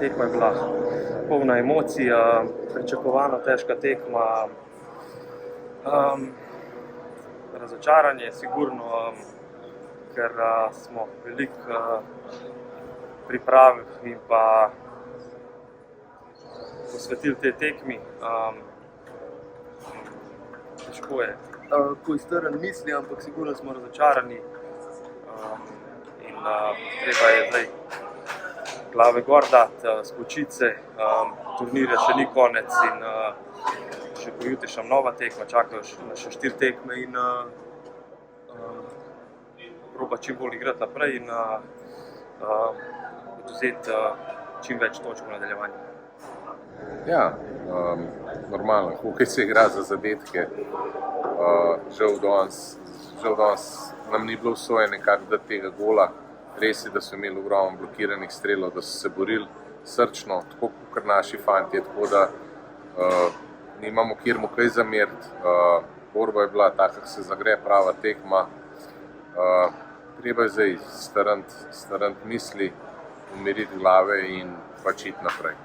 Tekma je bila polna emocij, pričakovano težka tekma, razočaranje sigurno, ker smo veliko priprav in pa posvetili tej tekmi. Težko je, ko iztrn misli, ampak sigurno smo razočarani in treba je zdaj glave gor dati, spočiti se, turnirja še ni konec in še pojutrišnja nova tekma, čakajo nas še 4 tekme in probati čim bolj igrati naprej in odvzeti čim več točk v nadaljevanju. Ja, normalno, hokej se igra za zadetke. Žal danes nam ni bilo usojeno nekako dati tega gola. Res je, da so imeli ogromno blokiranih strelov, da so se borili srčno, tako kot naši fantje, tako da nimamo kjer mu kaj zameriti. Borba je bila taka, kako se zagre prava tekma. Treba je zdaj strniti misli, umiriti glave in pač iti naprej.